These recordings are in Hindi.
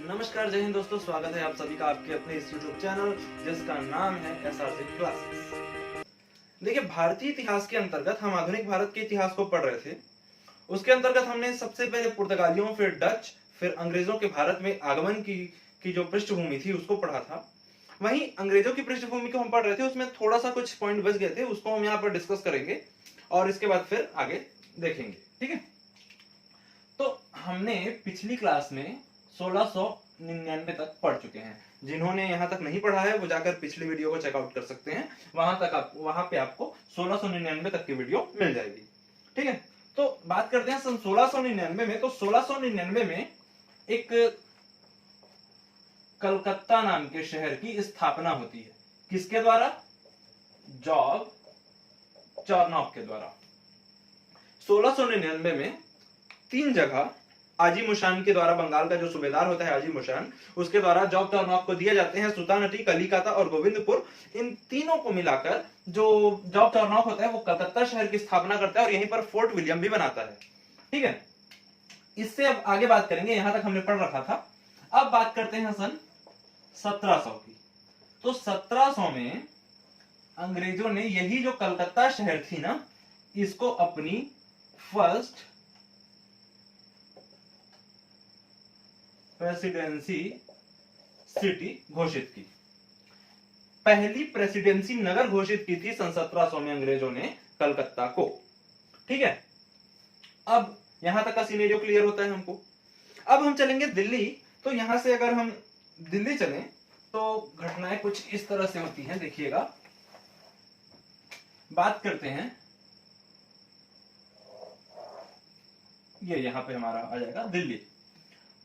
नमस्कार, जय हिंद दोस्तों। स्वागत है आप सभी का आपके अपने इस यूट्यूब चैनल जिसका नाम है SRC क्लासेस। देखिए, भारतीय इतिहास के अंतर्गत हम आधुनिक भारत के इतिहास को पढ़ रहे थे। उसके अंतर्गत हमने सबसे पहले पुर्तगालियों, फिर डच, फिर अंग्रेजों के भारत में आगमन की जो पृष्ठभूमि थी उसको पढ़ा था। वहीं अंग्रेजों की पृष्ठभूमि को हम पढ़ रहे थे, उसमें थोड़ा सा कुछ पॉइंट बच गए थे, उसको हम यहाँ पर डिस्कस करेंगे और इसके बाद फिर आगे देखेंगे। ठीक है, तो हमने पिछली क्लास में 1699 तक पढ़ चुके हैं। जिन्होंने यहां तक नहीं पढ़ा है वो जाकर पिछली वीडियो को चेकआउट कर सकते हैं। वहां पे आपको 1699 तक की वीडियो मिल जाएगी। ठीक है, तो बात करते हैं सन 1699 में। तो 1699 में एक कलकत्ता नाम के शहर की स्थापना होती है। किसके द्वारा? जॉब चार्नॉक के द्वारा। 1699 में 3 जगह आजी मुशान के द्वारा, बंगाल का जो सूबेदार होता है आजी मुशान, उसके द्वारा जॉब चार्नॉक को दिए जाते हैं सुल्तानअटी, कलिकाता और गोविंदपुर। इन तीनों को मिलाकर जो जॉब चार्नॉक होता है वो कलकत्ता शहर की स्थापना करता है और यहीं पर फोर्ट विलियम भी बनाता है। ठीक है, इससे अब आगे बात करेंगे, यहां तक हमने पढ़ रखा था। अब बात करते हैं सन 1700 की। तो 1700 में अंग्रेजों ने यही जो कलकत्ता शहर थी ना, इसको अपनी फर्स्ट प्रेसिडेंसी सिटी घोषित की। पहली प्रेसिडेंसी नगर घोषित की थी सन 1700 में अंग्रेजों ने कलकत्ता को। ठीक है, अब यहां तक का सिनेरियो क्लियर होता है हमको। अब हम चलेंगे दिल्ली। तो यहां से अगर हम दिल्ली चलें तो घटनाएं कुछ इस तरह से होती हैं, देखिएगा। बात करते हैं, ये यहां पे हमारा आ जाएगा दिल्ली।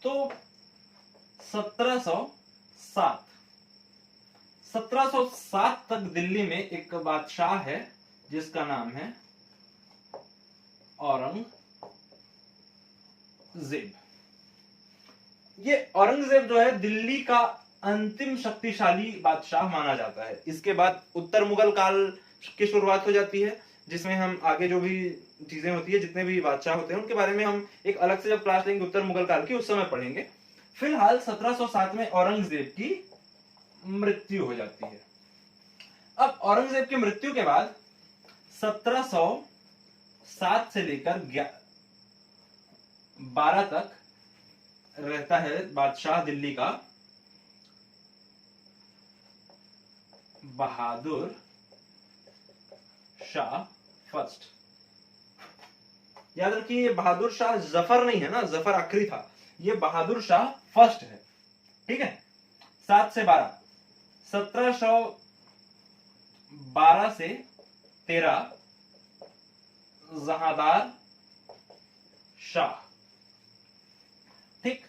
तो 1707 तक दिल्ली में एक बादशाह है जिसका नाम है औरंगजेब। ये औरंगजेब जो है दिल्ली का अंतिम शक्तिशाली बादशाह माना जाता है। इसके बाद उत्तर मुगल काल की शुरुआत हो जाती है, जिसमें हम आगे जो भी चीजें होती है, जितने भी बादशाह होते हैं उनके बारे में हम एक अलग से जब क्लास लेंगे उत्तर मुगल काल की, उस समय पढ़ेंगे। फिलहाल 1707 में औरंगजेब की मृत्यु हो जाती है। अब औरंगजेब की मृत्यु के बाद 1707 से लेकर 12 तक रहता है बादशाह दिल्ली का बहादुर शाह फर्स्ट। याद रखिए, बहादुर शाह जफर नहीं है ना, जफर आखिरी था, ये बहादुर शाह फर्स्ट है। ठीक है, 7 से 12, 1712 से 13 जहांदार शाह। ठीक,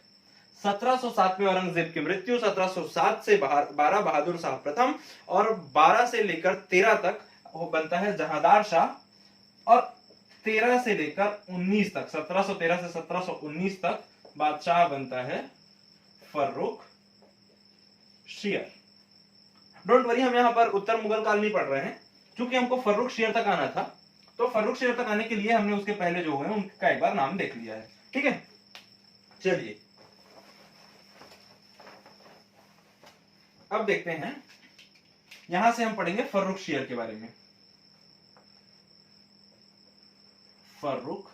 1707 में औरंगजेब की मृत्यु, 1707 से 12 बहादुर शाह प्रथम और 12 से लेकर 13 तक वो बनता है जहांदार शाह, और 13 से लेकर 19 तक, 1713 से 1719 तक बादशाह बनता है फर्रुख शेर। डोंट वरी, हम यहां पर उत्तर मुगल काल नहीं पढ़ रहे हैं, क्योंकि हमको फर्रुख शेर तक आना था। तो फर्रुख शेर तक आने के लिए हमने उसके पहले जो हुए उनका एक बार नाम देख लिया है। ठीक है, चलिए अब देखते हैं, यहां से हम पढ़ेंगे फर्रुख शेर के बारे में। फर्रुख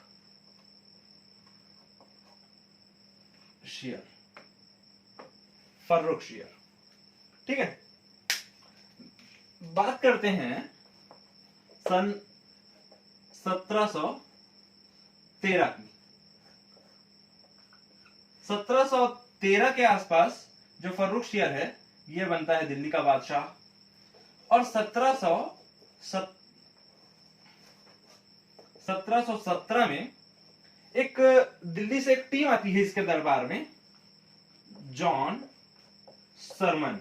शेर, फर्रुख शेर। ठीक है, बात करते हैं सन 1713 की। 1713 के आसपास जो फर्रुख शेर है ये बनता है दिल्ली का बादशाह, और 1717 में एक दिल्ली से एक टीम आती है इसके दरबार में, जॉन सरमन।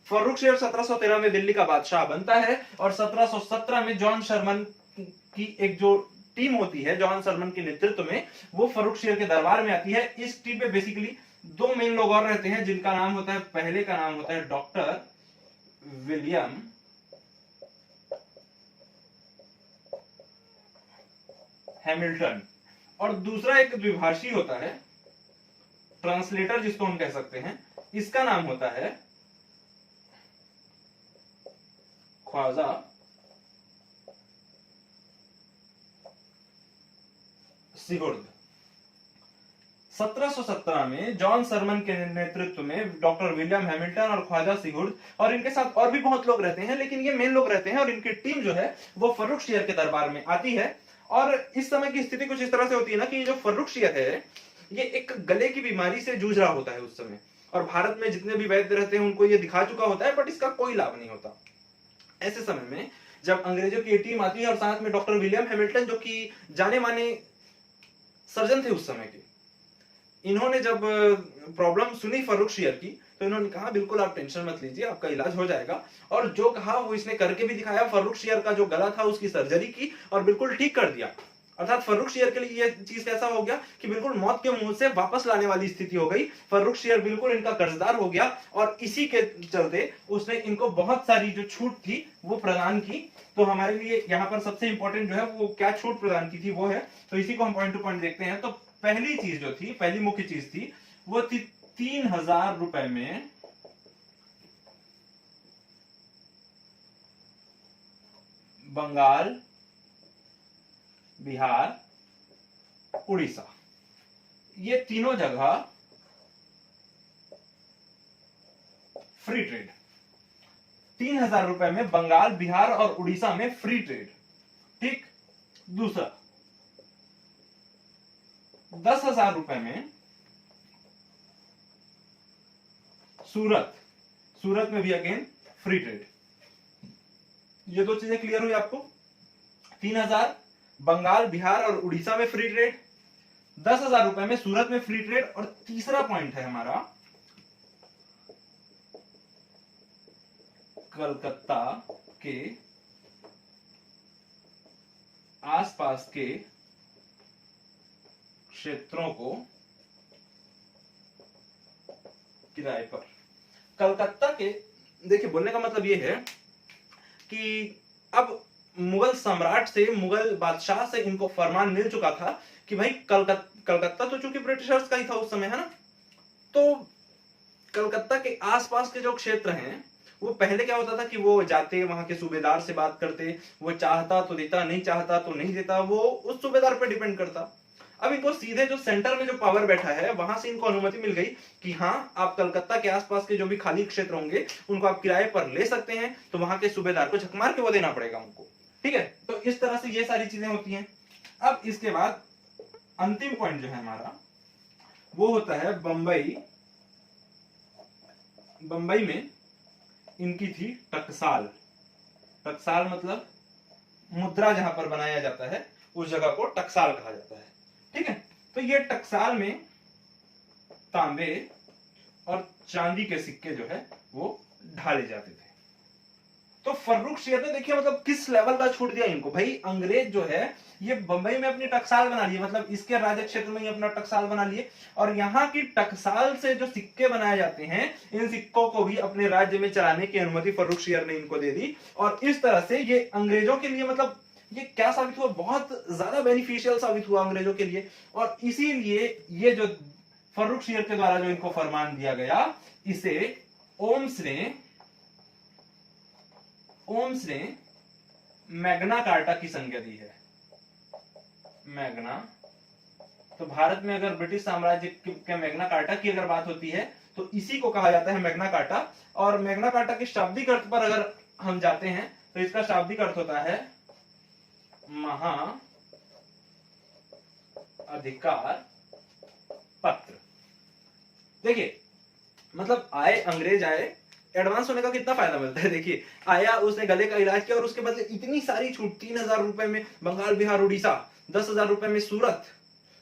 फर्रुख शेर 1713 में दिल्ली का बादशाह बनता है और 1717 में जॉन शर्मन की एक जो टीम होती है, जॉन शर्मन के नेतृत्व में, वो फर्रुख शेर के दरबार में आती है। इस टीम में बेसिकली 2 मेन लोग और रहते हैं, जिनका नाम होता है, पहले का नाम होता है डॉक्टर विलियम हैमिल्टन, और दूसरा एक द्विभाषी होता है ट्रांसलेटर जिसको हम कह सकते हैं, इसका नाम होता है ख्वाजा सिकुर्द। 1717 में जॉन सरमन के नेतृत्व में डॉक्टर विलियम हैमिल्टन और ख्वाजा सिकुर्द, और इनके साथ और भी बहुत लोग रहते हैं, लेकिन ये मेन लोग रहते हैं, और इनकी टीम जो है वो फर्रुखशियर के दरबार में आती है। और इस समय की स्थिति कुछ इस तरह से होती है ना कि जो फर्रुखशियर है ये एक गले की बीमारी से जूझ रहा होता है उस समय, और भारत में जितने भी वैद्य रहते हैं उनको ये दिखा चुका होता है, बट इसका कोई लाभ नहीं होता। ऐसे समय में जब अंग्रेजों की टीम आती है और साथ में डॉक्टर विलियम हैमिल्टन जो कि जाने माने सर्जन थे उस समय के, इन्होंने जब प्रॉब्लम सुनी फर्रुखशियर की तो इन्होंने कहा बिल्कुल आप टेंशन मत लीजिए, आपका इलाज हो जाएगा। और जो कहा वो इसने करके भी दिखाया। फर्रुखशियर का जो गला था उसकी सर्जरी की और बिल्कुल ठीक कर दिया। अर्थात फर्रुखशियर के लिए ये चीज कैसा हो गया कि बिल्कुल मौत के मुंह से वापस लाने वाली स्थिति हो गई। फर्रुखशियर बिल्कुल इनका कर्जदार हो गया, और इसी के चलते उसने इनको बहुत सारी जो छूट थी वो प्रदान की। तो हमारे लिए यहाँ पर सबसे इंपॉर्टेंट जो है वो क्या छूट प्रदान की थी वो है, तो इसी को हम पॉइंट टू पॉइंट देखते हैं। तो पहली चीज जो थी, पहली मुख्य चीज थी वो थी 3000 रुपए में बंगाल, बिहार, उड़ीसा, ये तीनों जगह फ्री ट्रेड। 3000 रुपए में बंगाल, बिहार और उड़ीसा में फ्री ट्रेड। ठीक। दूसरा 10,000 रुपए में सूरत में भी अगेन फ्री ट्रेड। ये दो चीजें क्लियर हुई आपको। 3000 बंगाल, बिहार और उड़ीसा में फ्री ट्रेड, 10,000 रुपए में सूरत में फ्री ट्रेड। और तीसरा पॉइंट है हमारा कलकत्ता के आसपास के क्षेत्रों को किराए पर। कलकत्ता के, देखिए बोलने का मतलब यह है कि अब मुगल सम्राट से, मुगल बादशाह से इनको फरमान मिल चुका था कि भाई कलकत्ता तो चूंकि ब्रिटिशर्स का ही था उस समय, है ना, तो कलकत्ता के आसपास के जो क्षेत्र हैं वो पहले क्या होता था कि वो जाते, वहां के सूबेदार से बात करते, वो चाहता तो देता, नहीं चाहता तो नहीं देता, वो उस सूबेदार पर डिपेंड करता। अब इनको सीधे जो सेंटर में जो पावर बैठा है वहां से इनको अनुमति मिल गई कि हाँ, आप कलकत्ता के आसपास के जो भी खाली क्षेत्र होंगे उनको आप किराए पर ले सकते हैं। तो वहां के सूबेदार को झक मार के वो देना पड़ेगा उनको। ठीक है, तो इस तरह से ये सारी चीजें होती हैं। अब इसके बाद अंतिम पॉइंट जो है हमारा वो होता है बंबई। बंबई में इनकी थी टकसाल। टकसाल मतलब मुद्रा जहां पर बनाया जाता है उस जगह को टकसाल कहा जाता है। ठीक है, तो ये टकसाल में तांबे और चांदी के सिक्के जो है वो ढाले जाते थे। तो फर्रुखशियर ने देखिए मतलब किस लेवल का छूट दिया इनको। भाई अंग्रेज जो है ये बंबई में अपनी टकसाल बना लिए, मतलब इसके राज्य क्षेत्र में ही अपना टकसाल बना लिए, और यहाँ की टकसाल से जो सिक्के बनाए जाते हैं इन सिक्कों को भी अपने राज्य में चलाने की अनुमति फर्रुखशियर ने इनको दे दी। और इस तरह से ये अंग्रेजों के लिए मतलब ये क्या साबित हुआ, बहुत ज्यादा बेनिफिशियल साबित हुआ अंग्रेजों के लिए। और इसीलिए ये जो फर्रुखशियर के द्वारा जो इनको फरमान दिया गया, इसे ओम्स ने मैग्ना कार्टा की संज्ञा दी है। मैग्ना, तो भारत में अगर ब्रिटिश साम्राज्य के मैग्ना कार्टा की अगर बात होती है तो इसी को कहा जाता है मैग्ना कार्टा। और मैग्ना कार्टा के शाब्दिक अर्थ पर अगर हम जाते हैं तो इसका शाब्दिक अर्थ होता है महा अधिकार पत्र। देखिए मतलब आए, अंग्रेज आए, एडवांस होने का कितना फायदा मिलता है। देखिए आया, उसने गले का इलाज किया और उसके बदले इतनी सारी छूट, 3000 रुपए में बंगाल, बिहार, उड़ीसा, 10,000 रुपए में सूरत,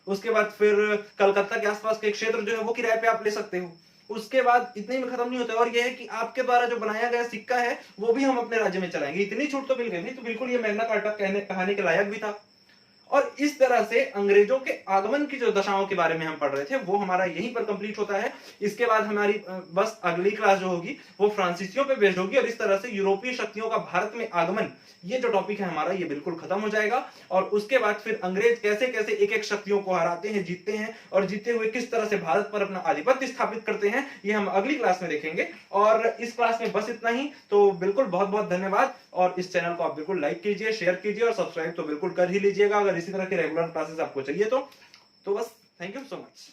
उसके बाद फिर कलकत्ता के आसपास के क्षेत्र जो है वो किराए पे आप ले सकते हो। उसके बाद इतने में खत्म नहीं होता, और यह है कि आपके द्वारा जो बनाया गया सिक्का है वो भी हम अपने राज्य में चलाएंगे। इतनी छूट तो मिल गई, नहीं तो बिल्कुल ये मैग्ना कार्टा कहने के लायक भी था। और इस तरह से अंग्रेजों के आगमन की जो दशाओं के बारे में हम पढ़ रहे थे वो हमारा यहीं पर कंप्लीट होता है। इसके बाद हमारी बस अगली क्लास जो होगी वो फ्रांसीसियों पे बेस्ड होगी, और इस तरह से यूरोपीय शक्तियों का भारत में आगमन, ये जो टॉपिक है हमारा ये बिल्कुल खत्म हो जाएगा। और उसके बाद फिर अंग्रेज कैसे कैसे एक एक शक्तियों को हराते हैं, जीतते हैं, और जीते हुए किस तरह से भारत पर अपना आधिपत्य स्थापित करते हैं, ये हम अगली क्लास में देखेंगे। और इस क्लास में बस इतना ही। तो बिल्कुल बहुत बहुत धन्यवाद, और इस चैनल को आप बिल्कुल लाइक कीजिए, शेयर कीजिए, और सब्सक्राइब तो बिल्कुल कर ही लीजिएगा अगर इसी तरह के रेगुलर क्लासेस आपको चाहिए तो बस थैंक यू सो मच।